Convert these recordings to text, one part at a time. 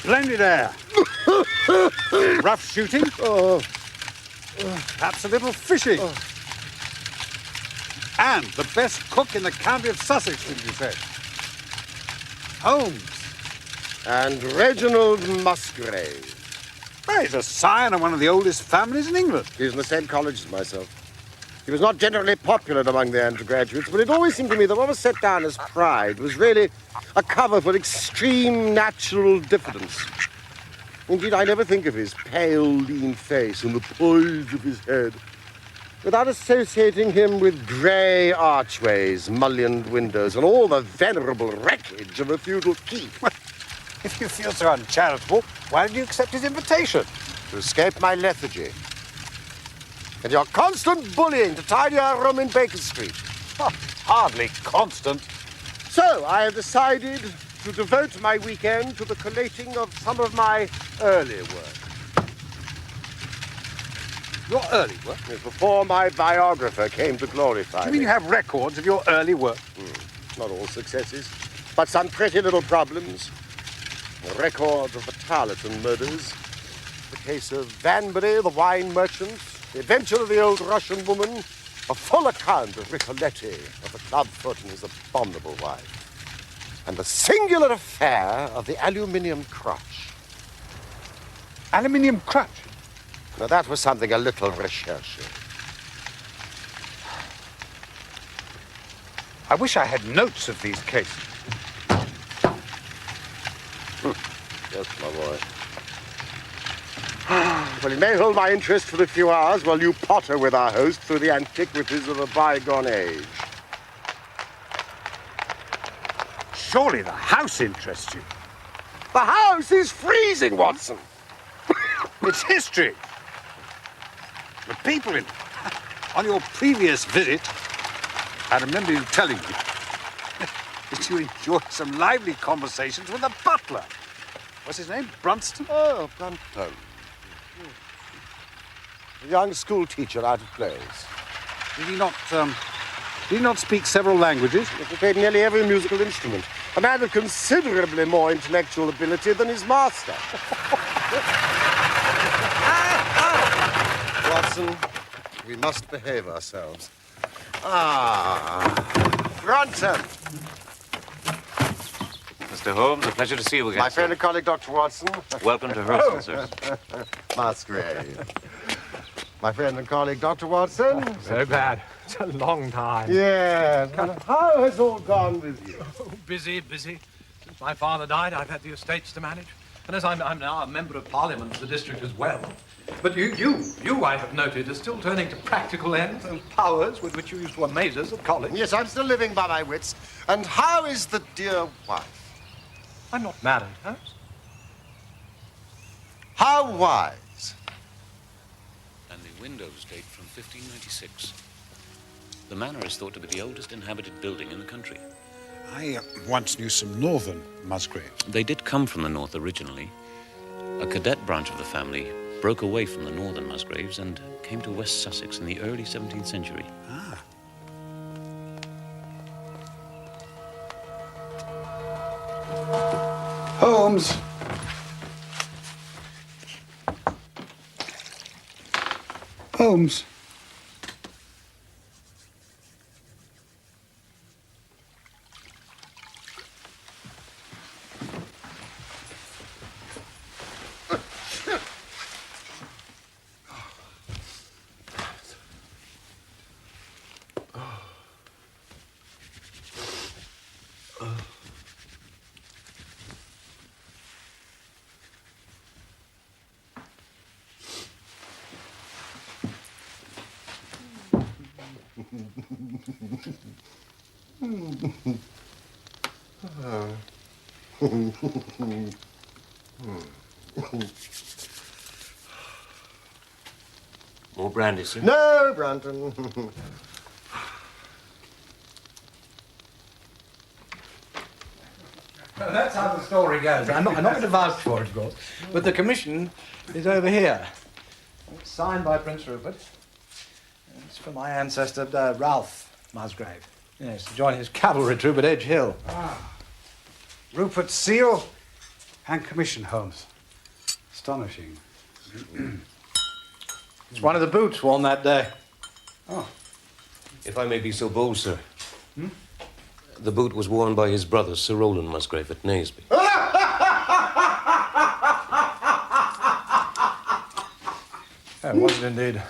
Splendid air. Rough shooting. Perhaps a little fishing. And the best cook in the county of Sussex, did you say? Holmes. And Reginald Musgrave. Well, he's a scion of one of the oldest families in England. He was in the same college as myself. He was not generally popular among the undergraduates, but it always seemed to me that what was set down as pride was really a cover for extreme natural diffidence. Indeed, I never think of his pale, lean face and the poise of his head without associating him with grey archways, mullioned windows, and all the venerable wreckage of a feudal keep. If you feel so uncharitable, why did you accept his invitation? To escape my lethargy. And your constant bullying to tidy our room in Baker Street. Oh, hardly constant. So I have decided to devote my weekend to the collating of some of my early work. Your early work? Yes, before my biographer came to glorify me. You mean you have records of your early work? Not all successes, but some pretty little problems. A record of the Tarleton murders, the case of Vanbury, the wine merchant, the adventure of the old Russian woman, a full account of Ricoletti, of the clubfoot and his abominable wife, and the singular affair of the aluminium crutch. Aluminium crutch? Now, that was something a little recherche. I wish I had notes of these cases. Yes, my boy. Well, it may hold my interest for a few hours while you potter with our host through the antiquities of a bygone age. Surely the house interests you. The house is freezing, Watson. It's history. The people in... On your previous visit, I remember you telling me that you enjoyed some lively conversations with the butler. What's his name? Brunston? Oh, Brunton. A young school teacher out of place. Did he not speak several languages? He played nearly every musical instrument. A man of considerably more intellectual ability than his master. Watson, we must behave ourselves. Brunton. Mr. Holmes, a pleasure to see you again. My friend and colleague, Dr. Watson. Welcome to rehearsal, sir. Musgrave. My friend and colleague, Dr. Watson. So glad. It's a long time. Yes. And how has all gone with you? Oh, busy. Since my father died, I've had the estates to manage. And as I'm now a member of Parliament for the district as well. But you, I have noted, are still turning to practical ends, those powers with which you used to amaze us at college. Yes, I'm still living by my wits. And how is the dear wife? I'm not married, Holmes. How wise. And the windows date from 1596. The manor is thought to be the oldest inhabited building in the country. I once knew some northern Musgraves. They did come from the north originally. A cadet branch of the family broke away from the northern Musgraves and came to West Sussex in the early 17th century. Ah. Holmes. Holmes. More brandy, sir? No, Brunton. Well, that's how the story goes. I'm not going to vouch for it, of course. But the commission is over here. It's signed by Prince Rupert. It's for my ancestor, Ralph Musgrave. Yes, to join his cavalry troop at Edge Hill. Ah. Rupert's seal And commission, Holmes. Astonishing. It's one of the boots worn that day. Oh. If I may be so bold, sir. The boot was worn by his brother, Sir Roland Musgrave, at Naseby. It was it indeed.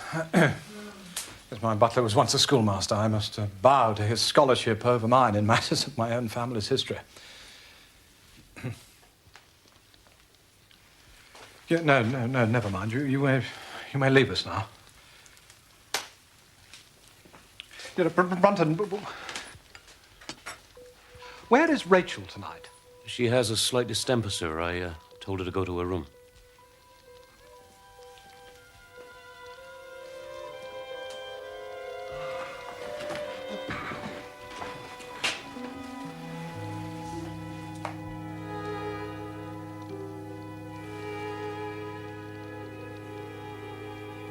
As my butler was once a schoolmaster, I must bow to his scholarship over mine in matters of my own family's history. Yeah, no, never mind. You may leave us now. You know, Brunton, where is Rachel tonight? She has a slight distemper, sir. I told her to go to her room.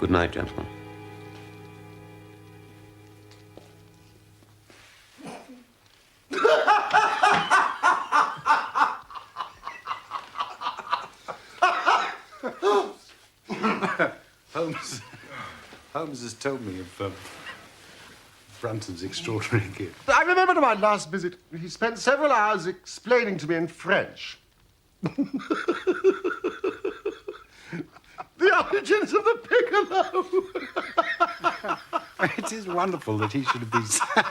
Good night, gentlemen. Holmes has told me of Brunton's extraordinary gift. I remember my last visit, he spent several hours explaining to me in French the origins of the piccolo. It is wonderful that he should have been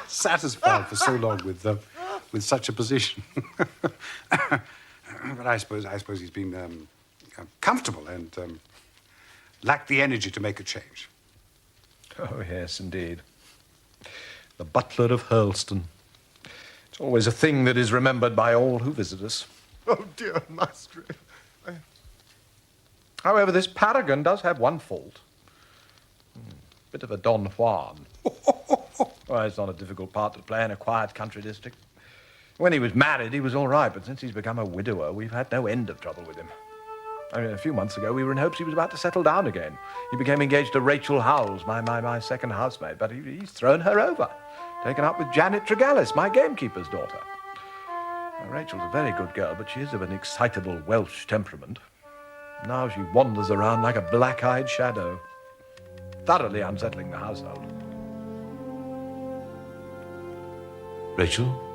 satisfied for so long with such a position. But I suppose he's been comfortable and lacked the energy to make a change. Oh, yes, indeed. The butler of Hurlston. It's always a thing that is remembered by all who visit us. Oh, dear Musgrave. However, this paragon does have one fault. Bit of a Don Juan. Well, it's not a difficult part to play in a quiet country district. When he was married, he was all right, but since he's become a widower, we've had no end of trouble with him. I mean, a few months ago, we were in hopes he was about to settle down again. He became engaged to Rachel Howells, my second housemaid, but he's thrown her over, taken up with Janet Tregallis, my gamekeeper's daughter. Now, Rachel's a very good girl, but she is of an excitable Welsh temperament. Now she wanders around like a black-eyed shadow, thoroughly unsettling the household. Rachel?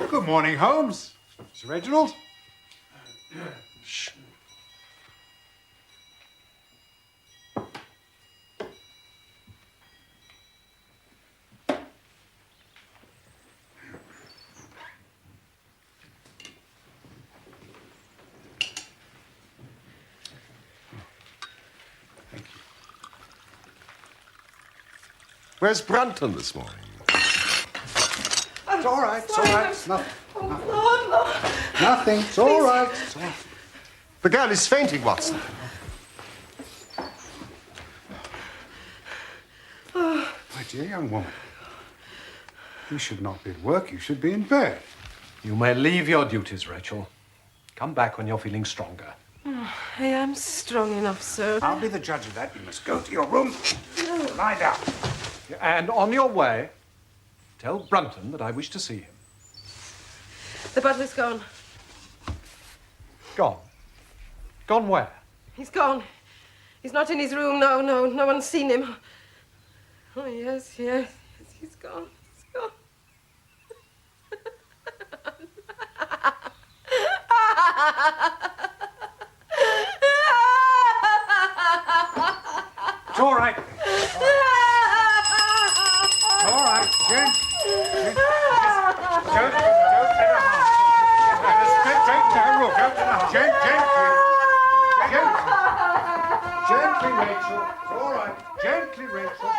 Good morning, Holmes. Sir Reginald. Shh. Thank you. Where's Brunton this morning? It's all right. It's all right. It's nothing. Oh, Lord. Nothing. It's all right. It's all right. The girl is fainting, Watson. My dear young woman, you should not be at work. You should be in bed. You may leave your duties, Rachel. Come back when you're feeling stronger. I am strong enough, sir. I'll be the judge of that. You must go to your room. Lie down. And on your way, tell Brunton that I wish to see him. The butler's gone. Gone? Gone where? He's gone. He's not in his room. No one's seen him. Oh, yes, he's gone. He's gone. It's all right. All right, Jen. Don't let her harm. Straight to her room. Don't let her harm. Gently, Rachel. It's all right. Gently, Rachel.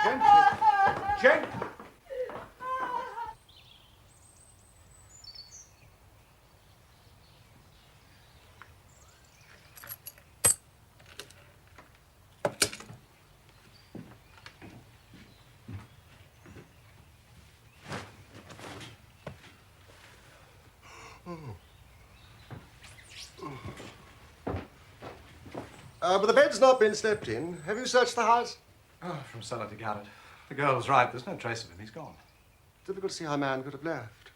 Gently. But the bed's not been slept in. Have you searched the house? Oh, from cellar to garret. The girl's right. There's no trace of him. He's gone. Difficult to see how a man could have left.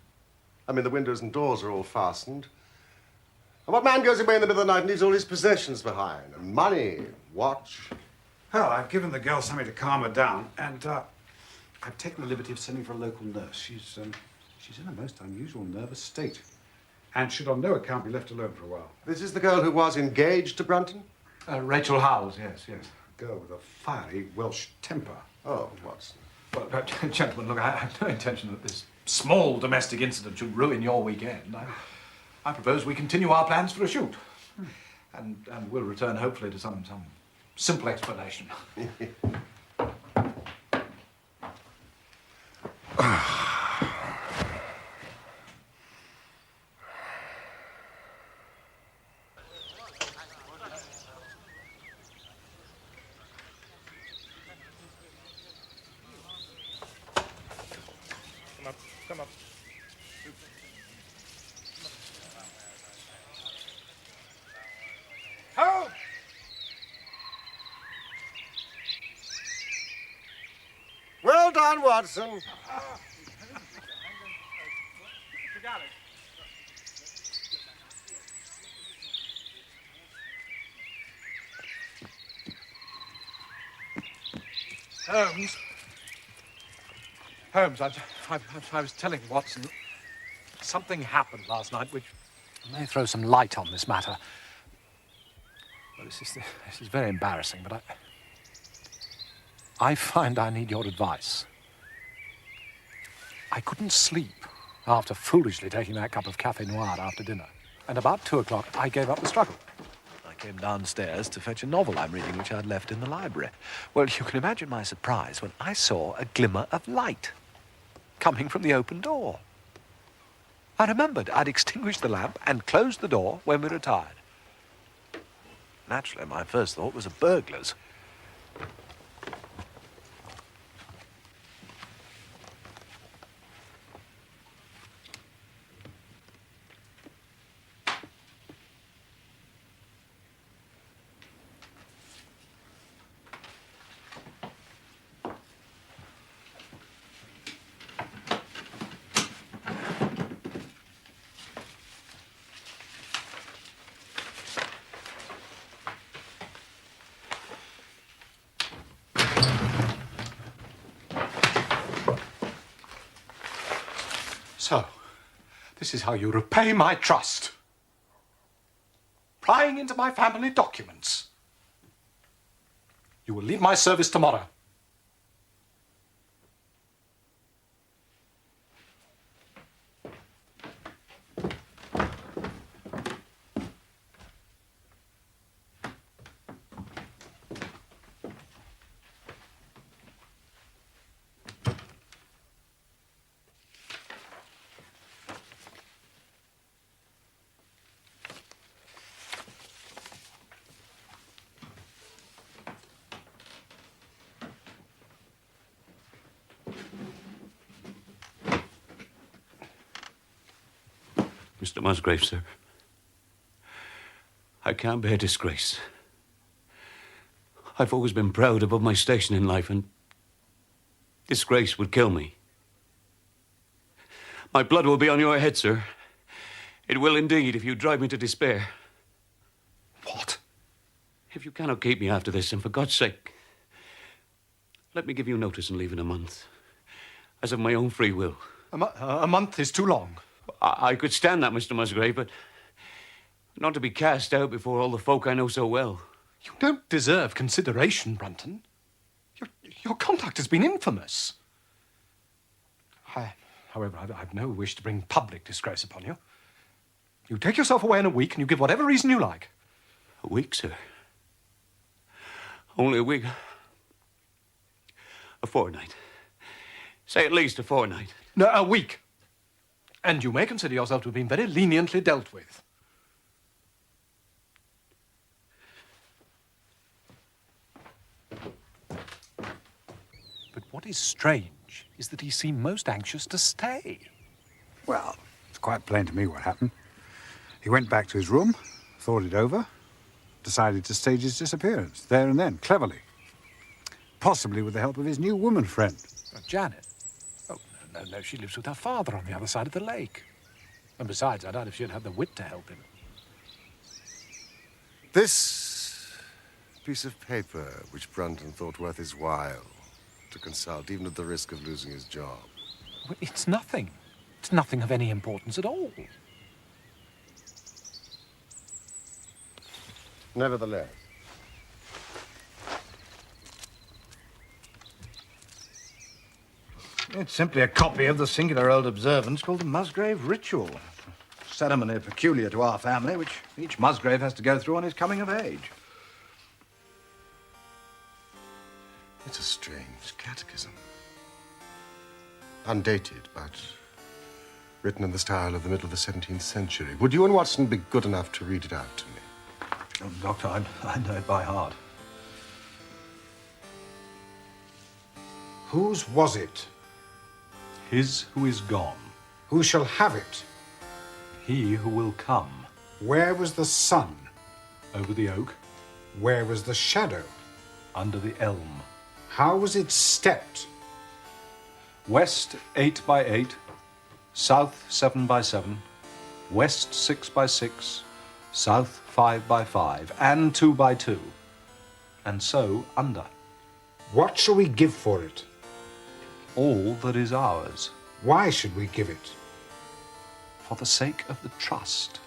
I mean, the windows and doors are all fastened. And what man goes away in the middle of the night and leaves all his possessions behind? And money, watch. Well, I've given the girl something to calm her down, and I've taken the liberty of sending for a local nurse. She's in a most unusual nervous state, and should on no account be left alone for a while. This is the girl who was engaged to Brunton? Rachel Howells, yes. A girl with a fiery Welsh temper. Oh, Watson. Well, gentlemen, look, I have no intention that this small domestic incident should ruin your weekend. I propose we continue our plans for a shoot. And we'll return, hopefully, to some simple explanation. Come up. Holmes! Well done, Watson. Holmes, I was telling Watson, something happened last night which may throw some light on this matter. Well, this is very embarrassing, but I find I need your advice. I couldn't sleep after foolishly taking that cup of café noir after dinner. And about 2 o'clock, I gave up the struggle. I came downstairs to fetch a novel I'm reading, which I'd left in the library. Well, you can imagine my surprise when I saw a glimmer of light coming from the open door. I remembered I'd extinguished the lamp and closed the door when we retired. Naturally, my first thought was of burglars. So, this is how you repay my trust. Prying into my family documents. You will leave my service tomorrow. Mr. Musgrave, sir. I can't bear disgrace. I've always been proud above my station in life, and disgrace would kill me. My blood will be on your head, sir. It will indeed if you drive me to despair. What? If you cannot keep me after this, and for God's sake, let me give you notice and leave in a month, as of my own free will. A month is too long. I could stand that, Mr. Musgrave, but not to be cast out before all the folk I know so well. You don't deserve consideration, Brunton. Your conduct has been infamous. However, I've no wish to bring public disgrace upon you. You take yourself away in a week and you give whatever reason you like. A week, sir? Only a week? A fortnight. Say at least a fortnight. No, a week. And you may consider yourself to have been very leniently dealt with. But what is strange is that he seemed most anxious to stay. Well, it's quite plain to me what happened. He went back to his room, thought it over, decided to stage his disappearance there and then, cleverly. Possibly with the help of his new woman friend. Janet? Oh, no, she lives with her father on the other side of the lake. And besides, I doubt if she'd had the wit to help him. This piece of paper which Brunton thought worth his while to consult, even at the risk of losing his job. Well, it's nothing. It's nothing of any importance at all. Nevertheless. It's simply a copy of the singular old observance called the Musgrave Ritual. A ceremony peculiar to our family, which each Musgrave has to go through on his coming of age. It's a strange catechism. Undated, but written in the style of the middle of the 17th century. Would you and Watson be good enough to read it out to me? Oh, Doctor, I know it by heart. Whose was it? His who is gone, Who shall have it? he who will come, Where was the sun? over the oak, Where was the shadow? under the elm. How was it stepped? West 8 by 8, south 7 by 7, west 6 by 6, south 5 by 5, and 2 by 2, and so under. What shall we give for it? All that is ours, Why should we give it? for the sake of the trust.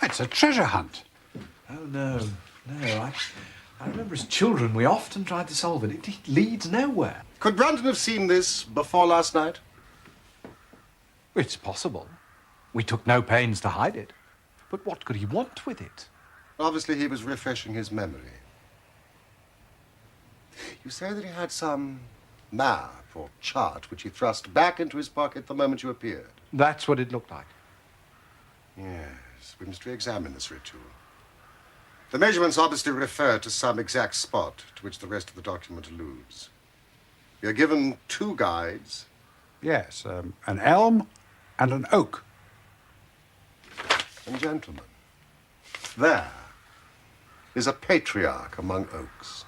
It's a treasure hunt. Oh, no. I remember as children we often tried to solve it. It leads nowhere. Could Brunton have seen this before last night? It's possible. We took no pains to hide it. But what could he want with it? Obviously, he was refreshing his memory. You say that he had some map or chart which he thrust back into his pocket the moment you appeared. That's what it looked like. Yes, we must re-examine this ritual. The measurements obviously refer to some exact spot to which the rest of the document alludes. You're given two guides. Yes, an elm and an oak. And gentlemen, there is a patriarch among oaks.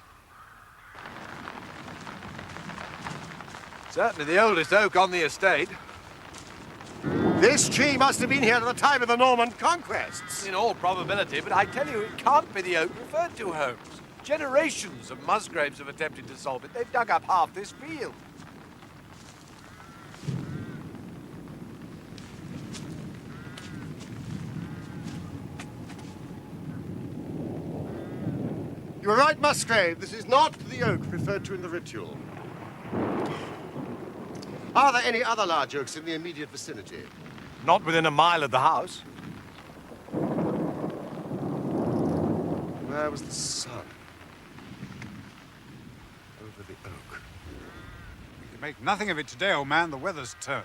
Certainly the oldest oak on the estate. This tree must have been here at the time of the Norman conquests. In all probability, but I tell you, it can't be the oak referred to, Holmes. Generations of Musgraves have attempted to solve it. They've dug up half this field. You are right, Musgrave. This is not the oak referred to in the ritual. Are there any other large oaks in the immediate vicinity? Not within a mile of the house. Where was the sun? Over the oak. We can make nothing of it today, old man. The weather's turned.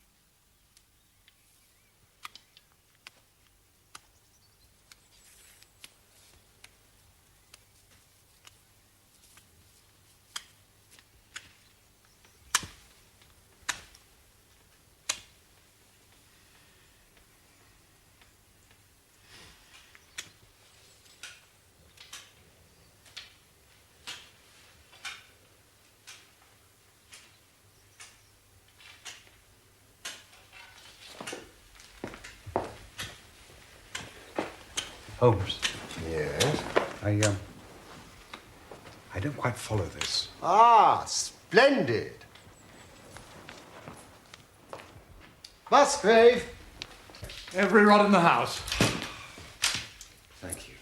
Holmes, Yes? I don't quite follow this. Ah, splendid. Musgrave. Every rod in the house. Thank you.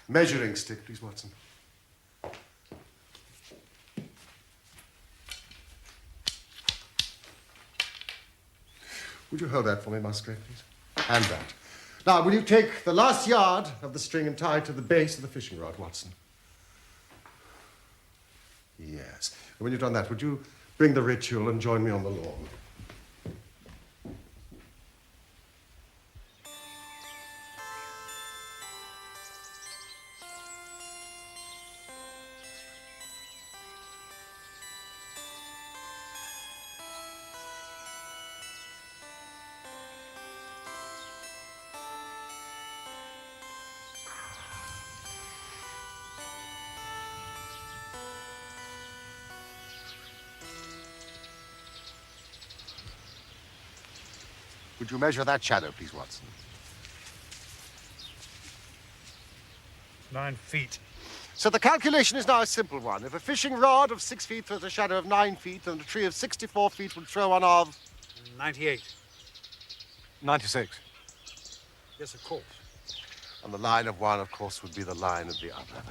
Measuring stick, please, Watson. Would you hold that for me, Musgrave, please? And that. Now, will you take the last yard of the string and tie it to the base of the fishing rod, Watson? Yes. And when you've done that, would you bring the ritual and join me on the lawn? Would you measure that shadow, please, Watson? 9 feet. So the calculation is now a simple one. If a fishing rod of 6 feet throws a shadow of 9 feet, then a tree of 64 feet would throw one of... 98. 96. Yes, of course. And the line of one, of course, would be the line of the other.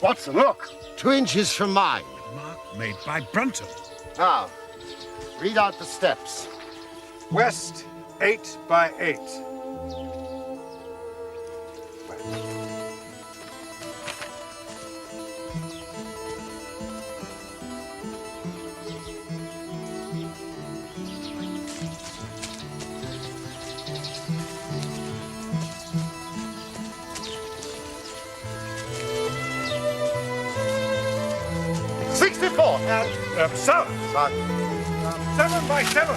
Watson, look! 2 inches from mine. Mark made by Brunton. Now, read out the steps. West, 8 by 8. And... South, Son. 7 by 7.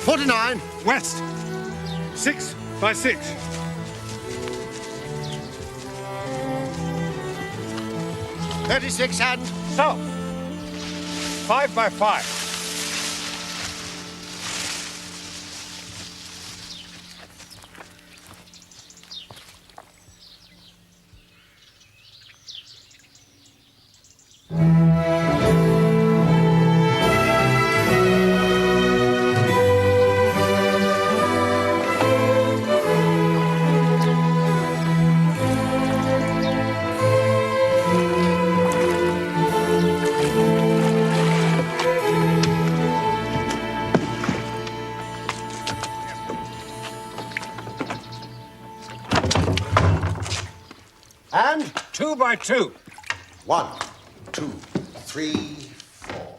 $49. West, 6 by 6. $36 and... South, 5 by 5. And? 2 by 2. 1, 2, 3, 4.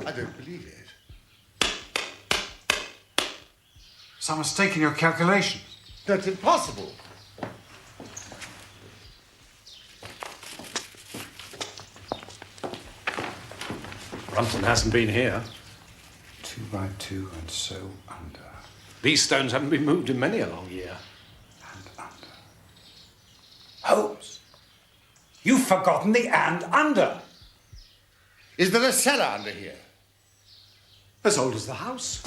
I don't believe it. Someone's taken your calculations. That's impossible. Brunton hasn't been here. 2 by 2 and so under. These stones haven't been moved in many a long year. And under. Holmes, you've forgotten the and under. Is there a cellar under here? As old as the house.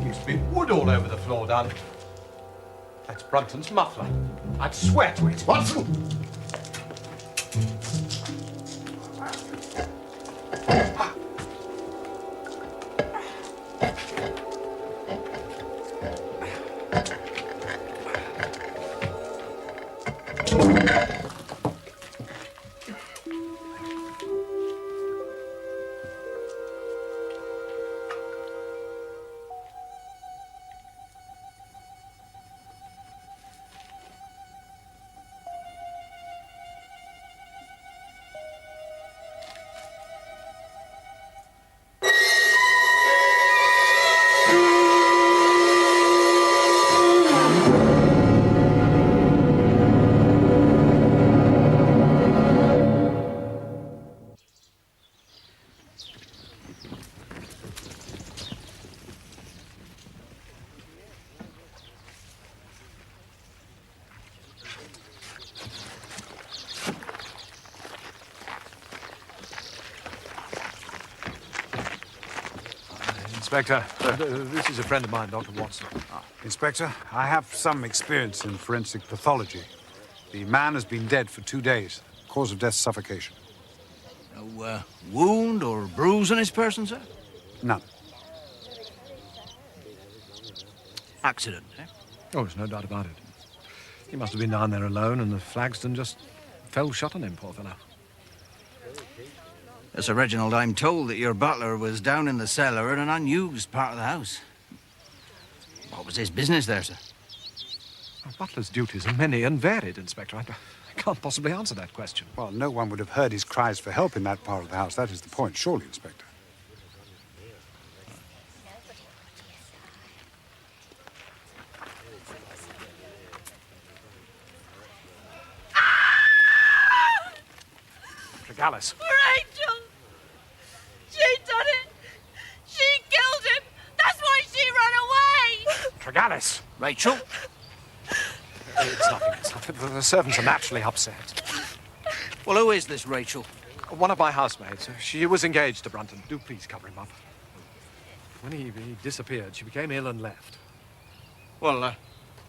Used to be wood all over the floor, Dunn. That's Brunton's muffler. I'd swear to it. Watson! Inspector, this is a friend of mine, Dr. Watson. Inspector, I have some experience in forensic pathology. The man has been dead for 2 days. Cause of death, suffocation. No wound or bruise on his person, sir? None. Accident, eh? Oh, there's no doubt about it. He must have been down there alone, and the flagstone just fell shut on him, poor fellow. Sir Reginald, I'm told that your butler was down in the cellar in an unused part of the house. What was his business there, sir? A butler's duties are many and varied, Inspector. I can't possibly answer that question. Well, no one would have heard his cries for help in that part of the house. That is the point, surely, Inspector. Alice. Rachel! She done it! She killed him! That's why she ran away! Tregallis! Rachel? It's nothing. The servants are naturally upset. Well, who is this Rachel? One of my housemaids. She was engaged to Brunton. Do please cover him up. When he disappeared, she became ill and left. Well,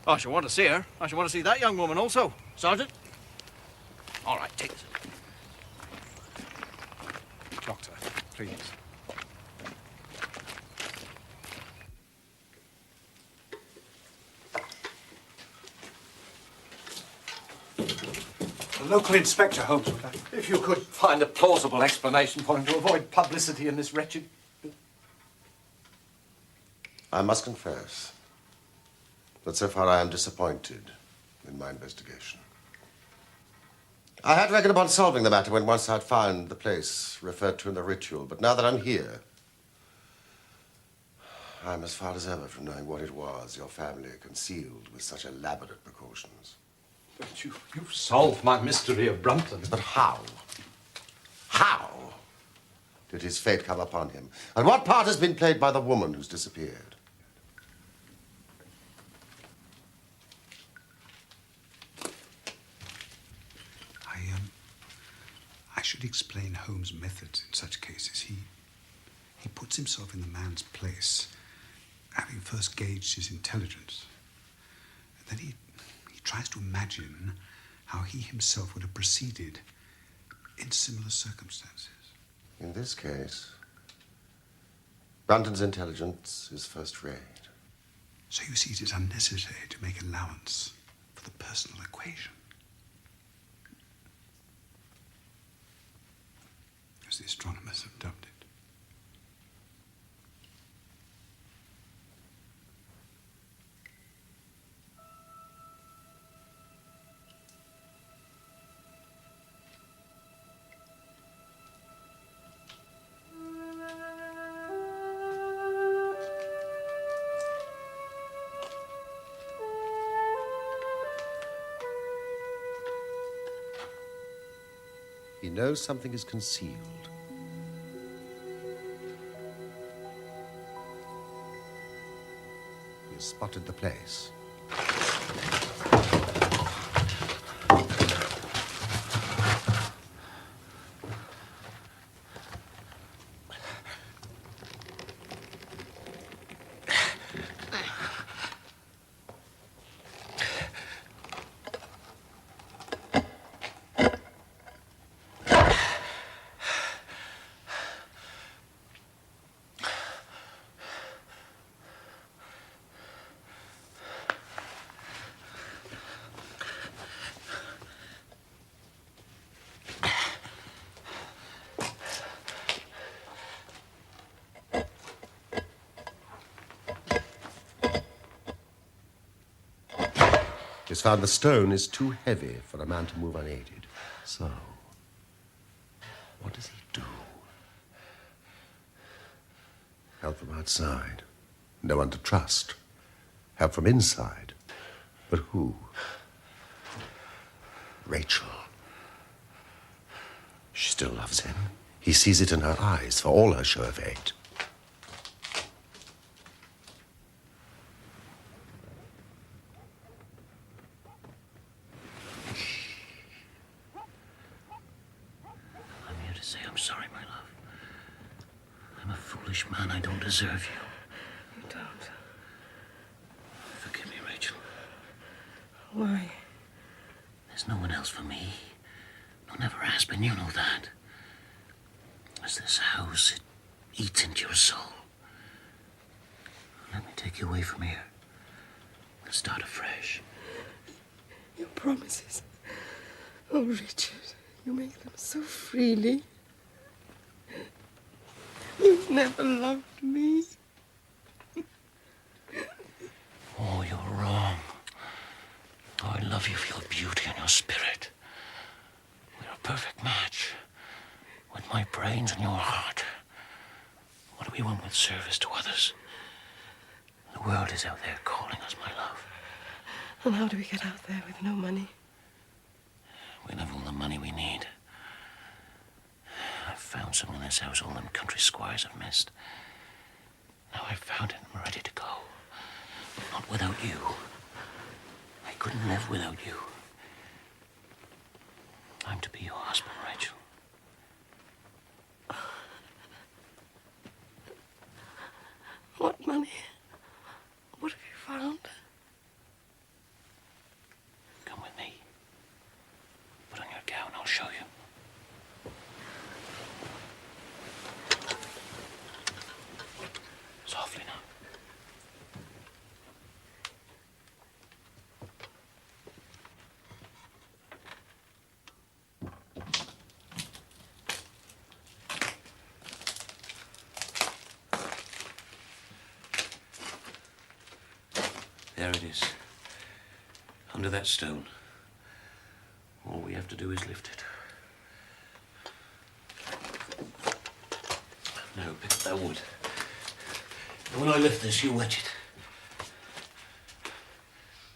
I shall want to see her. I shall want to see that young woman also. Sergeant? All right, take this. Doctor, please. The local inspector, Holmes, would like. If you could find a plausible explanation for him to avoid publicity in this wretched... I must confess that so far I am disappointed in my investigation. I had reckoned upon solving the matter when once I'd found the place referred to in the ritual, but now that I'm here, I'm as far as ever from knowing what it was your family concealed with such elaborate precautions. But you've solved my mystery of Brunton. But how? How did his fate come upon him? And what part has been played by the woman who's disappeared? I should explain Holmes' methods in such cases. He puts himself in the man's place, having first gauged his intelligence. And then he tries to imagine how he himself would have proceeded in similar circumstances. In this case, Brunton's intelligence is first-rate. So you see, it is unnecessary to make allowance for the personal equation. As the astronomers have dubbed it. He knows something is concealed. He has spotted the place. He's found the stone is too heavy for a man to move unaided. So, what does he do? Help from outside. No one to trust. Help from inside. But who? Rachel. She still loves him. He sees it in her eyes, for all her show of hate. I'm here to say I'm sorry, my love. I'm a foolish man. I don't deserve you. Why? There's no one else for me. No, never has been, you know that. As this house, it eats into your soul. Let me take you away from here. We'll start afresh. Your promises. Oh, Richard, you make them so freely. You've never loved me. Oh, you're wrong. Oh, I love you for your beauty and your spirit. We're a perfect match. With my brains and your heart. What do we want with service to others? The world is out there calling us, my love. And how do we get out there with no money? We'll have all the money we need. I've found some in this house all them country squires have missed. Now I've found it and I'm ready to go. But not without you. I couldn't live without you. I'm to be your husband, Rachel. What money? What have you found? Come with me. Put on your gown, I'll show you. Softly now. There it is. Under that stone. All we have to do is lift it. Now, pick up that wood. And when I lift this, you wedge it.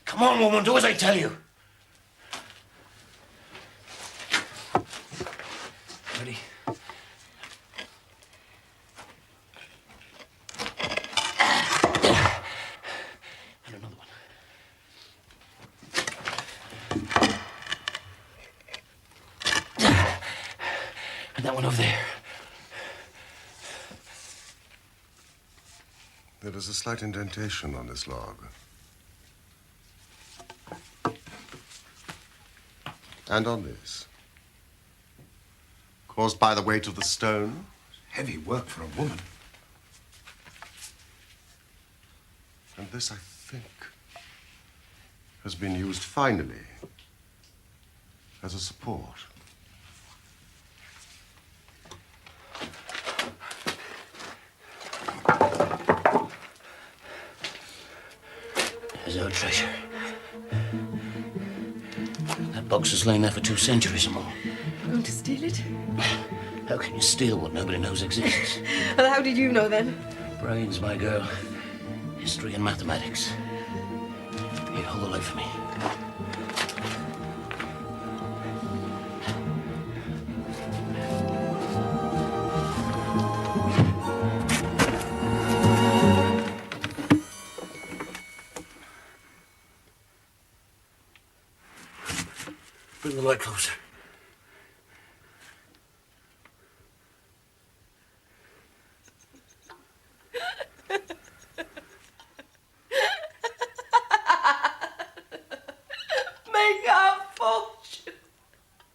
Come on, woman, do as I tell you. Ready? And another one. And that one over there. There is a slight indentation on this log. And on this. Caused by the weight of the stone. Heavy work for a woman. And this, I think, has been used finally as a support. There's our treasure. That box has lain there for 2 centuries or more. Going to steal it? How can you steal what nobody knows exists? Well, how did you know then? Brains, my girl. History and mathematics. Here, hold the light for me. Bring the light closer. Make our fortune.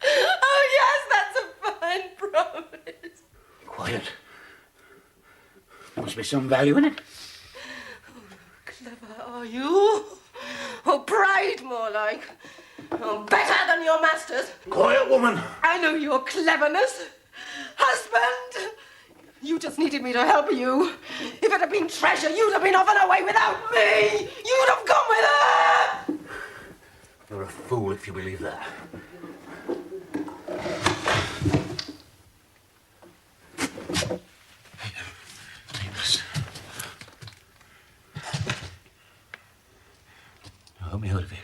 Oh, yes, that's a fine promise. Quiet. There must be some value in it. Clever are you? Oh, pride more like. Oh, better than your masters. Quiet, woman. I know your cleverness. Husband, you just needed me to help you. If it had been treasure, you'd have been off and away without me. You'd have gone with her. You're a fool if you believe that. Take this. Now help me out of here.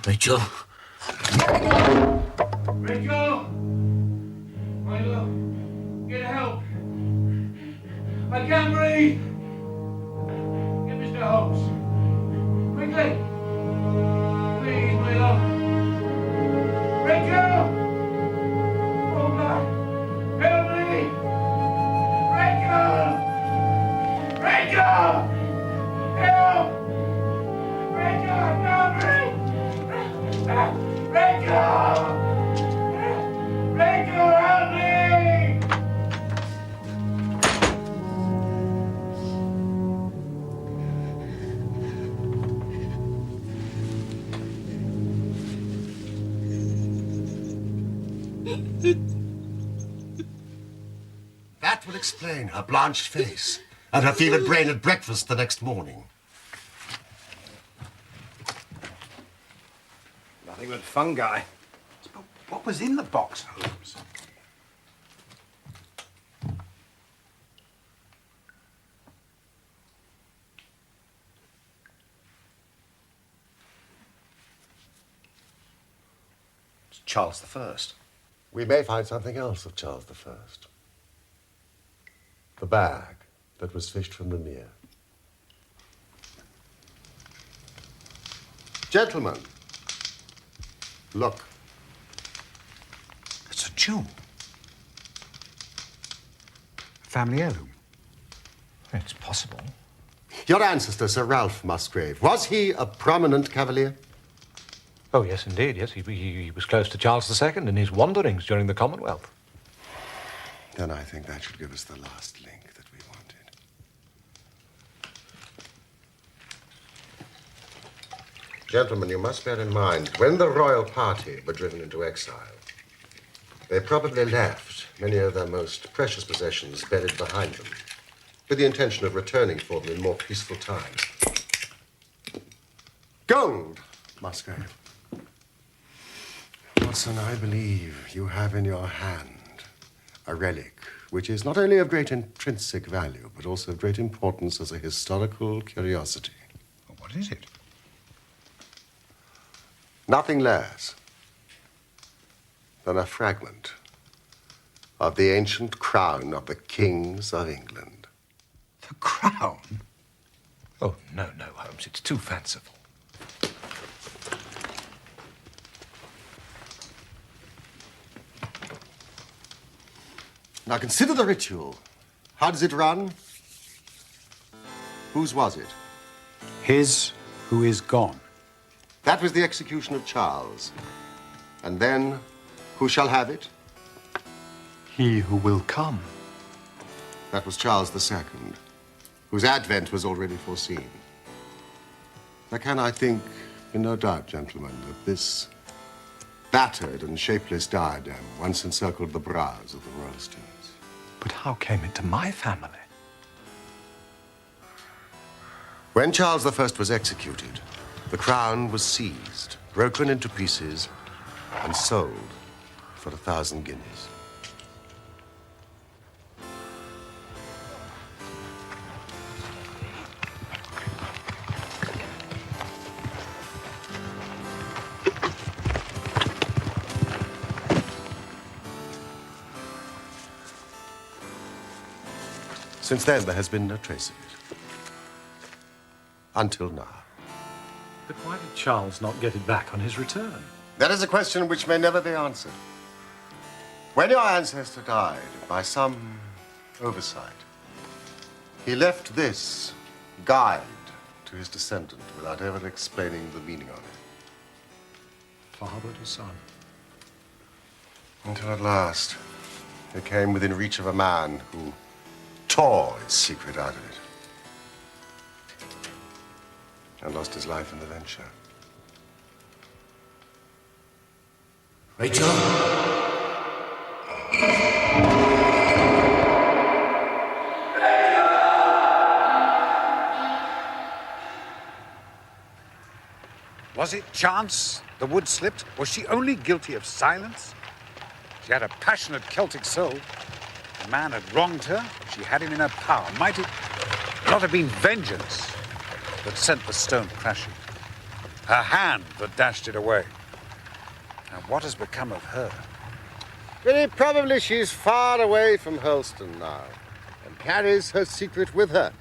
Rachel. Rachel! My love, get help. I can't breathe. Get Mr. Holmes. Quickly. Please, my love. Rachel! Oh, God. Help me! Rachel! Rachel! Help! Rachel! That would explain her blanched face and her fevered brain at breakfast the next morning. Nothing but fungi. But what was in the box, Holmes? It's Charles I. We may find something else of Charles I. The bag that was fished from the mere. Gentlemen, look. It's a jewel. A family heirloom. It's possible. Your ancestor, Sir Ralph Musgrave, was he a prominent cavalier? Oh, yes, indeed, yes. He was close to Charles II in his wanderings during the Commonwealth. Then I think that should give us the last link that we wanted. Gentlemen, you must bear in mind, when the royal party were driven into exile, they probably left many of their most precious possessions buried behind them, with the intention of returning for them in more peaceful times. Gold, Musgrave. Watson, I believe you have in your hand a relic which is not only of great intrinsic value, but also of great importance as a historical curiosity. Well, what is it? Nothing less than a fragment of the ancient crown of the kings of England. The crown? Oh, no, Holmes, it's too fanciful. Now consider the ritual. How does it run? Whose was it? His who is gone. That was the execution of Charles. And then, who shall have it? He who will come. That was Charles II, whose advent was already foreseen. There can, I think, be no doubt, gentlemen, that this battered and shapeless diadem once encircled the brows of the Royalstons. But how came it to my family? When Charles I was executed, the crown was seized, broken into pieces, and sold for 1,000 guineas. Since then, there has been no trace of it. Until now. But why did Charles not get it back on his return? That is a question which may never be answered. When your ancestor died, by some oversight, he left this guide to his descendant without ever explaining the meaning of it. Father to son. Until at last, it came within reach of a man who tore its secret out of it and lost his life in the venture. Rachel? Was it chance the wood slipped? Was she only guilty of silence? She had a passionate Celtic soul. The man had wronged her. She had him in her power. Might it not have been vengeance that sent the stone crashing? Her hand that dashed it away. And what has become of her? Very probably she's far away from Holston now and carries her secret with her.